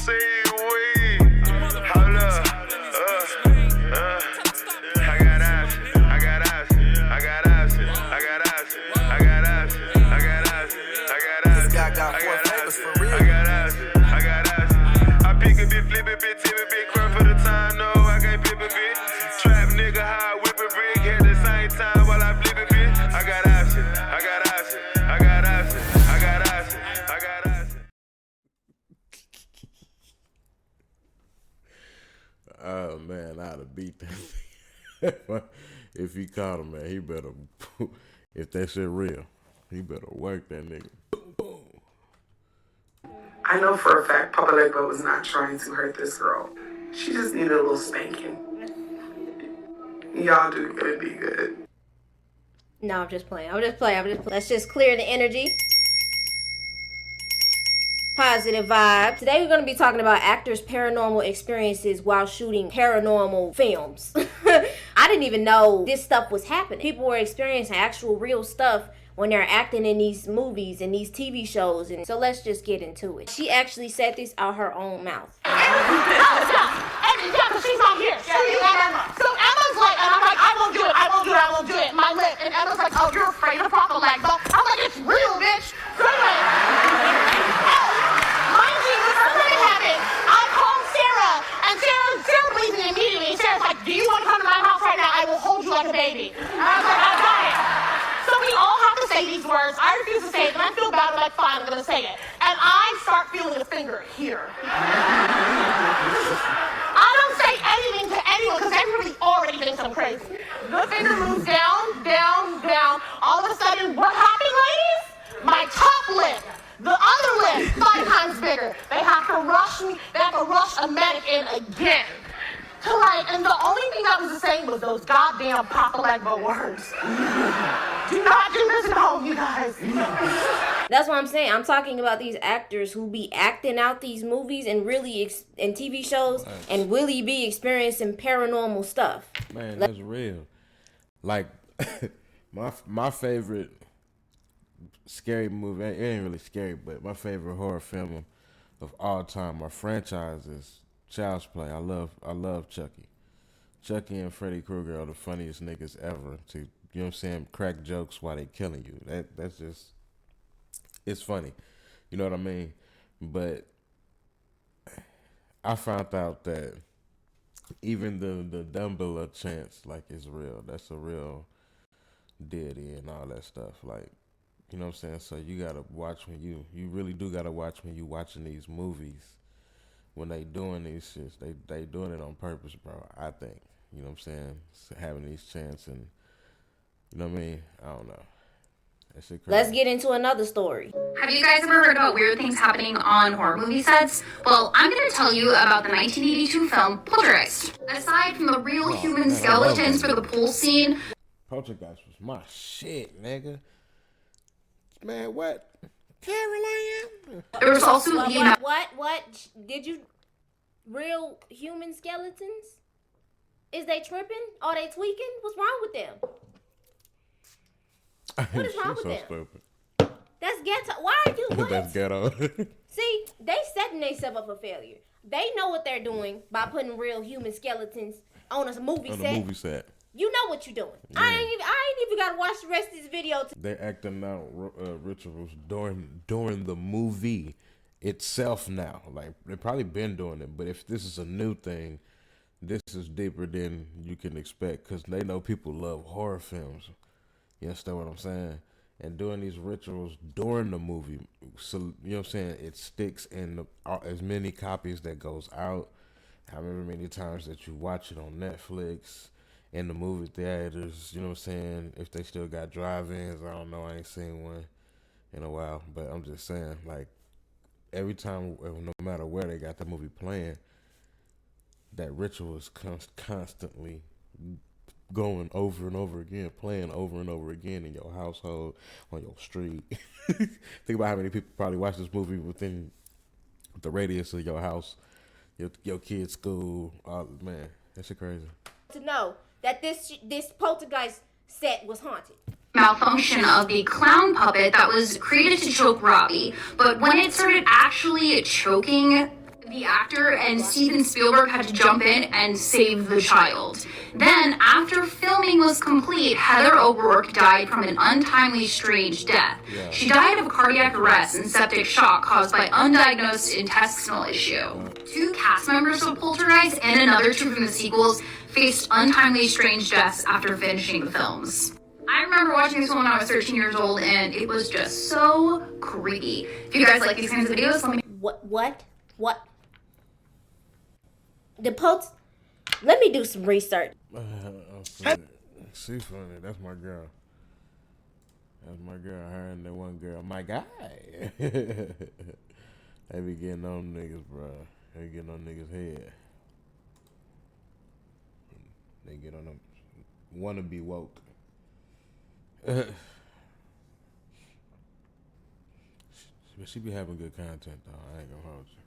See we. Hold up. I got options. I got options. I got options. I got options. I got options. I got options. I got options. This guy got four flavors for real. I got options. I got options. I pick a bit, flip a bit, tip a bit, crap for the time. No, I can't pip a bit. Trap nigga, high whip a brick at the same time while I flip a bit. I got options. I got options. I got options. I got options. I got options. Oh man, I'd have beat that. If he caught him, man, he better. If that shit real, he better work that nigga. I know for a fact Papa Legba was not trying to hurt this girl. She just needed a little spanking. Y'all do good, be good. No, I'm just playing. Let's just clear the energy. Positive vibes. Today we're going to be talking about actors' paranormal experiences while shooting paranormal films. I didn't even know this stuff was happening. People were experiencing actual real stuff when they're acting in these movies and these TV shows. And so let's just get into it. She actually said this out her own mouth. Yeah, she's not here. So Emma's like, and I'm like, I won't do it. My lip. And Emma's like, oh, you're afraid of Papa Legba. I'm like, it's real, bitch. So anyway, mind you, the first thing that happened, I called Sarah, and Sarah believes me immediately. Sarah's like, do you want to come to my house right now? I will hold you like a baby. And I was like, I got it. So we all have to say these words. I refuse to say it, and I feel bad. I'm like, fine, I'm gonna say it. And I start feeling a finger here. I don't say anything to anyone because everybody already thinks I'm crazy. The finger moves down, down, down. All of a sudden, what happened, ladies? My top lip, the other lip, 5 times bigger. They have to rush me. They have to rush a medic in again. And the only thing that was the same was those goddamn Papa Legba words. Do not do this at home, you guys. That's what I'm saying. I'm talking about these actors who be acting out these movies and really in TV shows and really be experiencing paranormal stuff. Man, that's real. Like my favorite scary movie. It ain't really scary, but my favorite horror film of all time, or franchise, is Child's Play. I love Chucky. Chucky and Freddy Krueger are the funniest niggas ever to, you know what I'm saying, crack jokes while they killing you. That's just, it's funny. You know what I mean? But I found out that even the Dumbledore chants, like, is real. That's a real deity and all that stuff. Like, you know what I'm saying? So you gotta watch you really do gotta watch when you watching these movies. When they doing these shits, they doing it on purpose, bro. I think, you know what I'm saying, having these chants and, you know what I mean. I don't know. That shit crazy. Let's get into another story. Have you guys ever heard about weird things happening on horror movie sets? Well, I'm going to tell you about the 1982 film Poltergeist. Aside from the real human skeletons for the pool scene, Poltergeist was my shit, nigga. Man, what? Caroline? there was also, What? Did you... Real human skeletons? Is they tripping? Are they tweaking? What's wrong with them? What is wrong with them? Stupid. That's ghetto. Why are you... What? That's ghetto. See, they setting themselves up for failure. They know what they're doing by putting real human skeletons on a movie set. On a movie set. You know what you're doing. Yeah. I ain't even gotta watch the rest of this video. They're acting out rituals during the movie itself now. Like, they've probably been doing it, but if this is a new thing, this is deeper than you can expect, because they know people love horror films. You understand what I'm saying? And doing these rituals during the movie, so, you know what I'm saying, it sticks in as many copies that goes out, however many times that you watch it on Netflix, in the movie theaters, you know what I'm saying? If they still got drive-ins, I don't know. I ain't seen one in a while, but I'm just saying, like, every time, no matter where they got the movie playing, that ritual is constantly going over and over again, playing over and over again in your household, on your street. Think about how many people probably watch this movie within the radius of your house, your kid's school. Oh, man, that shit crazy. To know that this poltergeist set was haunted. malfunction of the clown puppet that was created to choke Robbie. But when it started actually choking the actor, and Steven Spielberg had to jump in and save the child. Then, after filming was complete, Heather O'Rourke died from an untimely strange death. She died of cardiac arrest and septic shock caused by undiagnosed intestinal issue. 2 cast members of Poltergeist and another 2 from the sequels faced untimely strange deaths after finishing the films. I remember watching this one when I was 13 years old, and it was just so creepy. If you guys like these kinds of videos, let me... What? Let me do some research. She's funny. That's my girl. Her and that one girl. My guy. They be getting on niggas, bro. They getting on niggas' head. They get on them. Wanna be woke. But she be having good content, though. I ain't gonna hold you.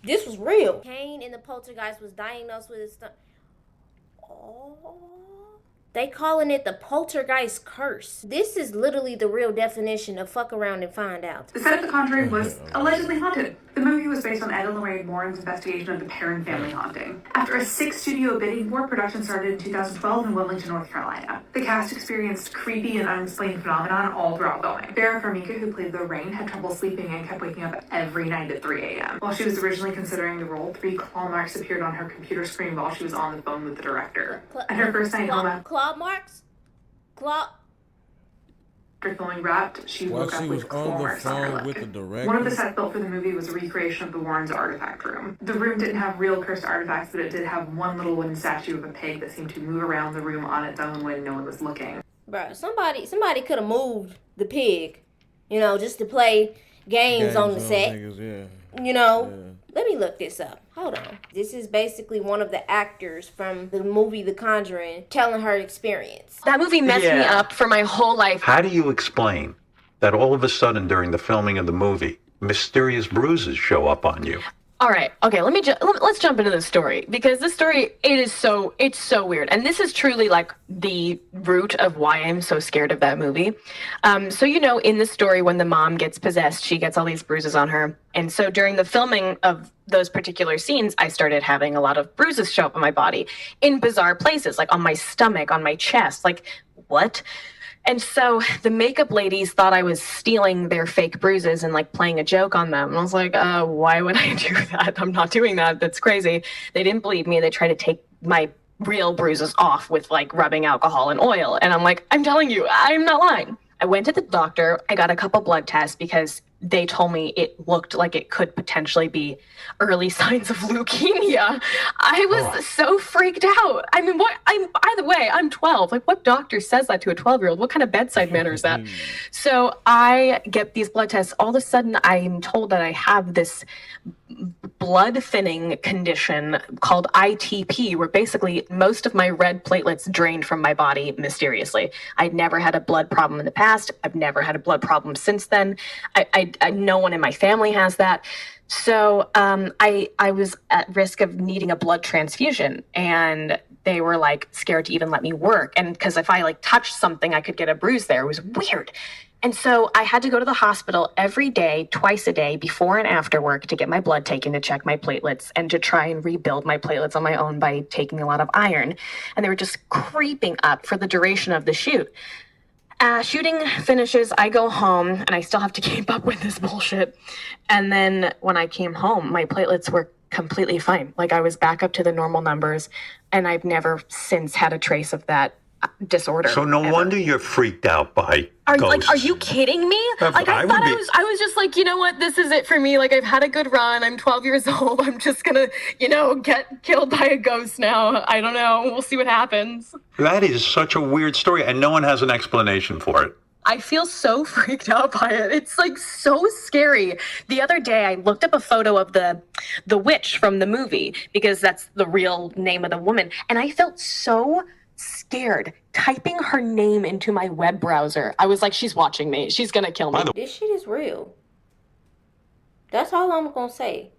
This was real. Kane in the Poltergeist was diagnosed with his they calling it the Poltergeist curse. This is literally the real definition of fuck around and find out. The set of The Conjuring was allegedly haunted. The movie was based on Ed and Lorraine Warren's investigation of the Perron family haunting. After a 6-studio bidding war, production started in 2012 in Wilmington, North Carolina. The cast experienced creepy and unexplained phenomenon all throughout filming. Vera Farmiga, who played Lorraine, had trouble sleeping and kept waking up every night at 3 a.m. While she was originally considering the role, 3 claw marks appeared on her computer screen while she was on the phone with the director. At her first night home claw marks? after filming Wrapped, she woke up with claw marks on her lip. With the director. One of the sets built for the movie was a recreation of the Warrens' artifact room. The room didn't have real cursed artifacts, but it did have one little wooden statue of a pig that seemed to move around the room on its own when no one was looking. Bruh, somebody could have moved the pig, just to play games on the set. Niggas, yeah. Let me look this up. Hold on. This is basically one of the actors from the movie The Conjuring telling her experience. That movie messed me up for my whole life. How do you explain that all of a sudden during the filming of the movie, mysterious bruises show up on you? All right. Okay. Let's jump into this story, because this story, it's so weird. And this is truly like the root of why I'm so scared of that movie. So, in the story, when the mom gets possessed, she gets all these bruises on her. And so during the filming of those particular scenes, I started having a lot of bruises show up on my body in bizarre places, like on my stomach, on my chest, like what? And so the makeup ladies thought I was stealing their fake bruises and like playing a joke on them. And I was like, why would I do that? I'm not doing that. That's crazy. They didn't believe me. They tried to take my real bruises off with like rubbing alcohol and oil. And I'm like, I'm telling you, I'm not lying. I went to the doctor. I got a couple blood tests because they told me it looked like it could potentially be early signs of leukemia. I was so freaked out. I mean, by the way, I'm 12. Like, what doctor says that to a 12-year-old? What kind of bedside manner is that? So I get these blood tests. All of a sudden, I'm told that I have this blood thinning condition called ITP, where basically most of my red platelets drained from my body mysteriously. I'd never had a blood problem in the past. I've never had a blood problem since then. No one in my family has that. So I was at risk of needing a blood transfusion, and they were like scared to even let me work. And because if I like touched something, I could get a bruise there. It was weird. And so I had to go to the hospital every day, twice a day, before and after work, to get my blood taken, to check my platelets, and to try and rebuild my platelets on my own by taking a lot of iron. And they were just creeping up for the duration of the shoot. Shooting finishes, I go home, and I still have to keep up with this bullshit. And then when I came home, my platelets were completely fine. Like, I was back up to the normal numbers, and I've never since had a trace of that disorder. So no wonder you're freaked out by ghosts. Are you kidding me? Like, I was just like, you know what? This is it for me. Like, I've had a good run. I'm 12 years old. I'm just gonna, get killed by a ghost now. I don't know. We'll see what happens. That is such a weird story, and no one has an explanation for it. I feel so freaked out by it. It's like so scary. The other day I looked up a photo of the witch from the movie, because that's the real name of the woman, and I felt so scared typing her name into my web browser. I was like, she's watching me. She's gonna kill me. This shit is real. That's all I'm gonna say.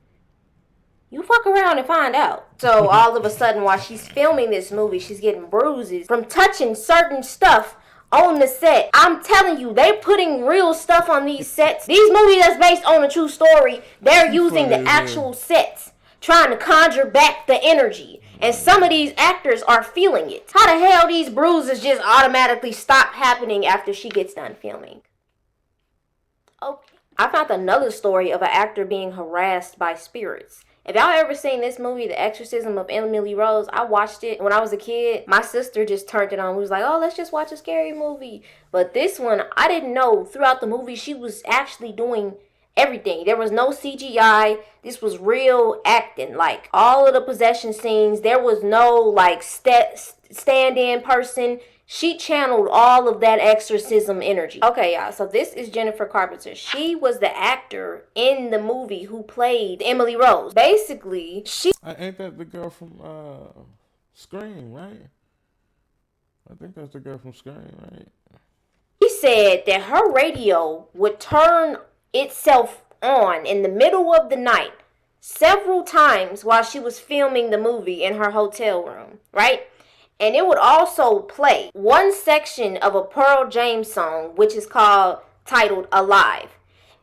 You fuck around and find out. So all of a sudden, while she's filming this movie, she's getting bruises from touching certain stuff on the set. I'm telling you, they're putting real stuff on these sets. These movies that's based on a true story, they're using the actual sets, trying to conjure back the energy. And some of these actors are feeling it. How the hell these bruises just automatically stop happening after she gets done filming? Okay. I found another story of an actor being harassed by spirits. If y'all ever seen this movie, The Exorcism of Emily Rose, I watched it when I was a kid. My sister just turned it on. We was like, oh, let's just watch a scary movie. But this one, I didn't know throughout the movie she was actually doing everything. There was no CGI. This was real acting. Like, all of the possession scenes, there was no, like, stand-in person. She channeled all of that exorcism energy. Okay, y'all, so this is Jennifer Carpenter. She was the actor in the movie who played Emily Rose. Basically, she... Ain't that the girl from Scream, right? I think that's the girl from Scream, right? She said that her radio would turn itself on in the middle of the night several times while she was filming the movie in her hotel room, right? And it would also play one section of a Pearl James song, which is titled Alive.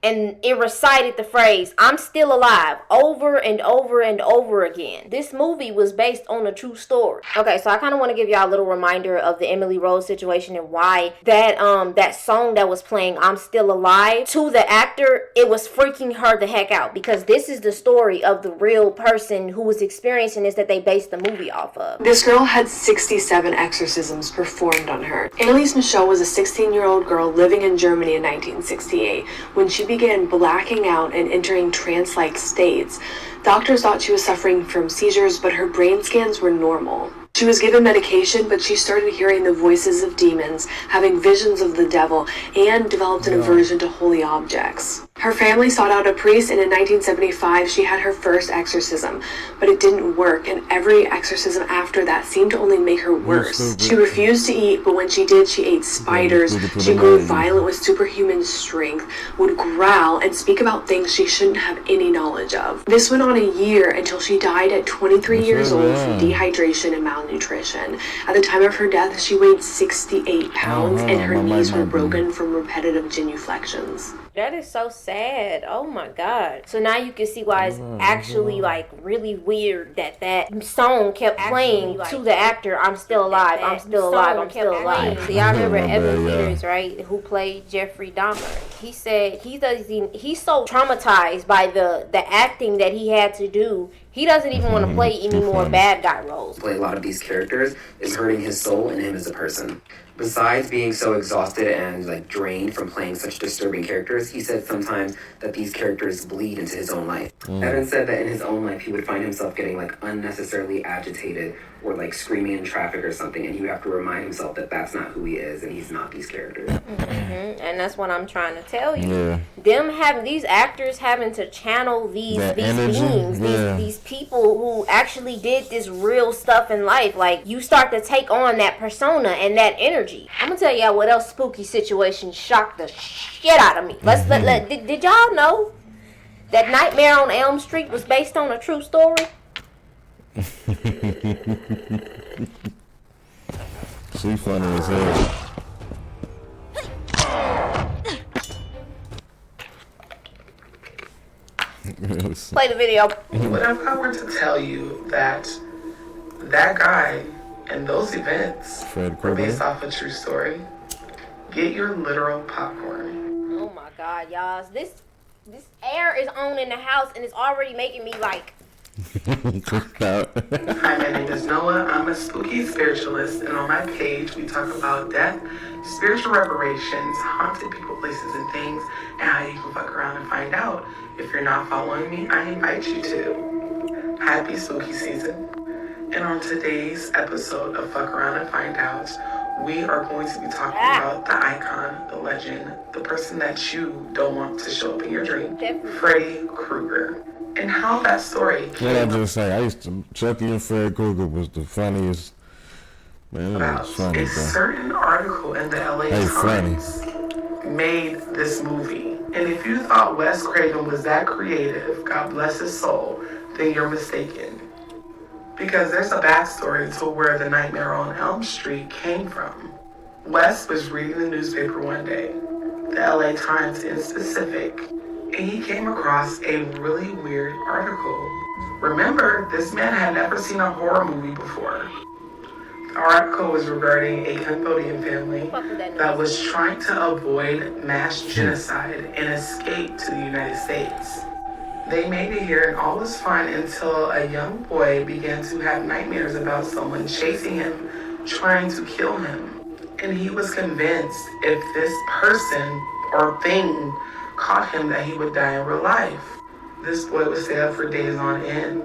And it recited the phrase, I'm still alive, over and over and over again. This movie was based on a true story. Okay, so I kind of want to give y'all a little reminder of the Emily Rose situation and why that song that was playing, I'm Still Alive, to the actor, it was freaking her the heck out. Because this is the story of the real person who was experiencing this that they based the movie off of. This girl had 67 exorcisms performed on her. Anneliese Michaud was a 16-year-old girl living in Germany in 1968. When she began blacking out and entering trance-like states, doctors thought she was suffering from seizures, but her brain scans were normal. She was given medication, but she started hearing the voices of demons, having visions of the devil, and developed an aversion to holy objects. Her family sought out a priest, and in 1975 she had her first exorcism, but it didn't work, and every exorcism after that seemed to only make her worse. She refused to eat, but when she did, she ate spiders. She grew violent with superhuman strength, would growl, and speak about things she shouldn't have any knowledge of. This went on a year until she died at 23 years old from dehydration and malnutrition. At the time of her death, she weighed 68 pounds, and her knees were broken from repetitive genuflections. That is so sad. Oh my God. So now you can see why it's actually like really weird that song kept playing to the actor, I'm still alive, I'm still alive, I'm still alive. So y'all remember Evan Peters, right? Who played Jeffrey Dahmer. He said he's so traumatized by the acting that he had to do. He doesn't even want to play any more bad guy roles. Play a lot of these characters is hurting his soul and him as a person. Besides being so exhausted and like drained from playing such disturbing characters, he said sometimes that these characters bleed into his own life. Evan said that in his own life he would find himself getting like unnecessarily agitated or like screaming in traffic or something, and he would have to remind himself that that's not who he is and he's not these characters. And that's what I'm trying to tell you. These actors having to channel these beings, these people who actually did this real stuff in life. Like, you start to take on that persona and that energy. I'm gonna tell y'all what else spooky situation shocked the shit out of me. Did y'all know that Nightmare on Elm Street was based on a true story? She funny as hell. Play the video. What if I were to tell you that guy and those events were based off a true story? Get your literal popcorn. Oh my God, y'all. This air is on in the house and it's already making me like... Hi, my name is Noah. I'm a spooky spiritualist, and on my page we talk about death, spiritual reparations, haunted people, places, and things, and how you can fuck around and find out. If you're not following me, I invite you to. Happy spooky season. And on today's episode of Fuck Around and Find Out, we are going to be talking about the icon, the legend, the person that you don't want to show up in your dream, Freddy Krueger. And how that story came What I just say, Chucky and Fred Krueger was the funniest. Man, that was funny, a certain article in the LA Times made this movie. And if you thought Wes Craven was that creative, God bless his soul, then you're mistaken. Because there's a backstory to where the Nightmare on Elm Street came from. Wes was reading the newspaper one day, the LA Times in specific, and he came across a really weird article. Remember, this man had never seen a horror movie before. The article was regarding a Cambodian family that was trying to avoid mass genocide and escape to the United States. They made it here and all was fine until a young boy began to have nightmares about someone chasing him, trying to kill him. And he was convinced if this person or thing caught him that he would die in real life. This boy would stay up for days on end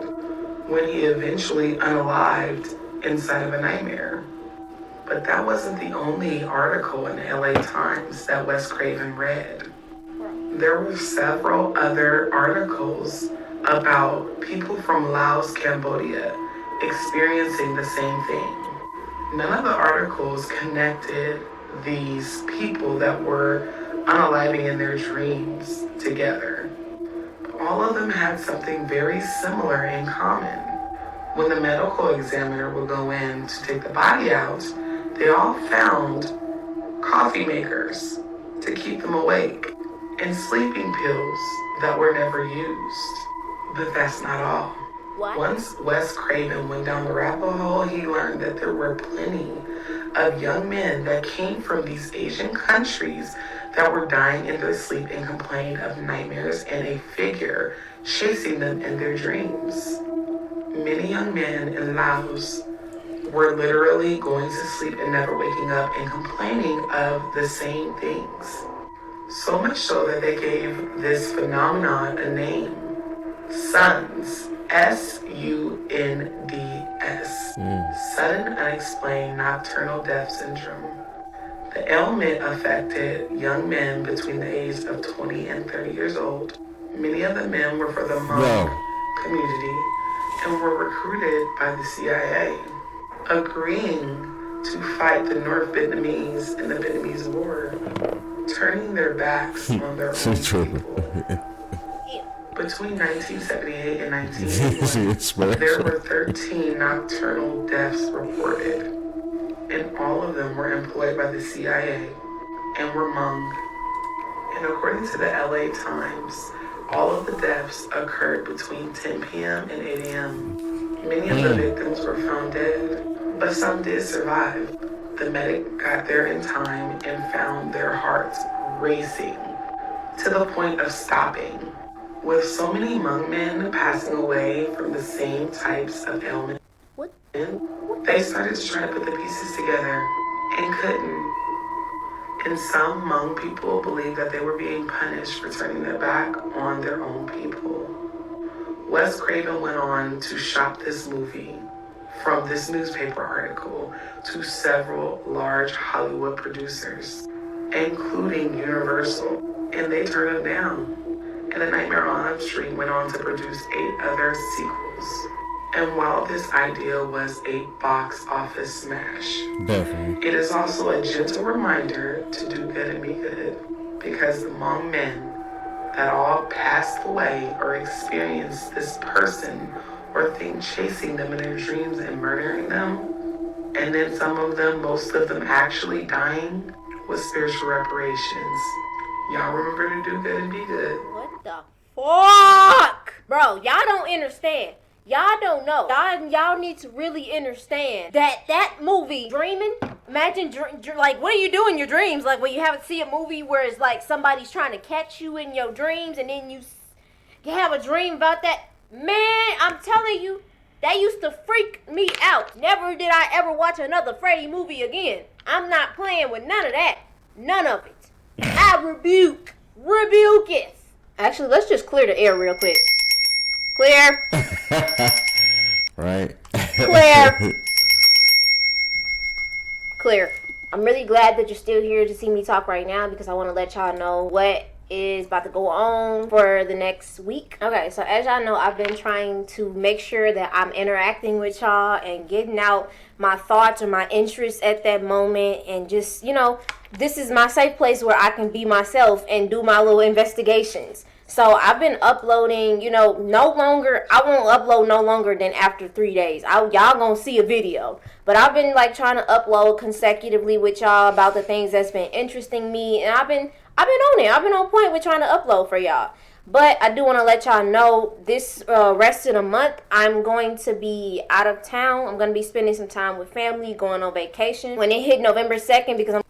when he eventually unalived inside of a nightmare. But that wasn't the only article in the LA Times that Wes Craven read. There were several other articles about people from Laos, Cambodia experiencing the same thing. None of the articles connected these people that were unaliving in their dreams together. All of them had something very similar in common. When the medical examiner would go in to take the body out, they all found coffee makers to keep them awake and sleeping pills that were never used. But that's not all. What? Once Wes Craven went down the rabbit hole, he learned that there were plenty of young men that came from these Asian countries that were dying in their sleep and complained of nightmares and a figure chasing them in their dreams. Many young men in Laos were literally going to sleep and never waking up and complaining of the same things. So much so that they gave this phenomenon a name. SUNDS. S-U-N-D-S. Sudden Unexplained Nocturnal Death Syndrome. The ailment affected young men between the ages of 20 and 30 years old. Many of the men were for the Hmong community and were recruited by the CIA, agreeing to fight the North Vietnamese in the Vietnamese War, turning their backs on their own people. Between 1978 and 1981, there were 13 nocturnal deaths reported, and all of them were employed by the CIA and were Hmong. And according to the LA Times, all of the deaths occurred between 10 p.m. and 8 a.m. Many of the victims were found dead, but some did survive. The medic got there in time and found their hearts racing to the point of stopping. With so many Hmong men passing away from the same types of ailments, they started to try to put the pieces together and couldn't. And some Hmong people believed that they were being punished for turning their back on their own people. Wes Craven went on to shop this movie from this newspaper article to several large Hollywood producers, including Universal, and they turned him down. And The Nightmare on Elm Street went on to produce 8 other sequels. And while this idea was a box office smash, it is also a gentle reminder to do good and be good, because the Hmong men that all passed away or experienced this person or thing chasing them in their dreams and murdering them, and then some of them, most of them actually dying, was spiritual reparations. Y'all remember to do good and be good. What the fuck? Bro, y'all don't understand. Y'all don't know. Y'all need to really understand that movie, Dreaming, imagine, like, what do you do in your dreams? Like, when you haven't seen a movie where it's like somebody's trying to catch you in your dreams and then you have a dream about that. Man, I'm telling you, that used to freak me out. Never did I ever watch another Freddy movie again. I'm not playing with none of that. None of it. I rebuke it. Actually, let's just clear the air real quick. Clear. Right. Clear. I'm really glad that you're still here to see me talk right now, because I want to let y'all know what is about to go on for the next week. Okay, so as y'all know, I've been trying to make sure that I'm interacting with y'all and getting out my thoughts or my interests at that moment, and just, this is my safe place where I can be myself and do my little investigations. So I've been uploading, you know, I won't upload no longer than after 3 days. Y'all gonna see a video. But I've been like trying to upload consecutively with y'all about the things that's been interesting me, and I've been on it. I've been on point with trying to upload for y'all. But I do want to let y'all know this rest of the month, I'm going to be out of town. I'm going to be spending some time with family, going on vacation. When it hit November 2nd, because I'm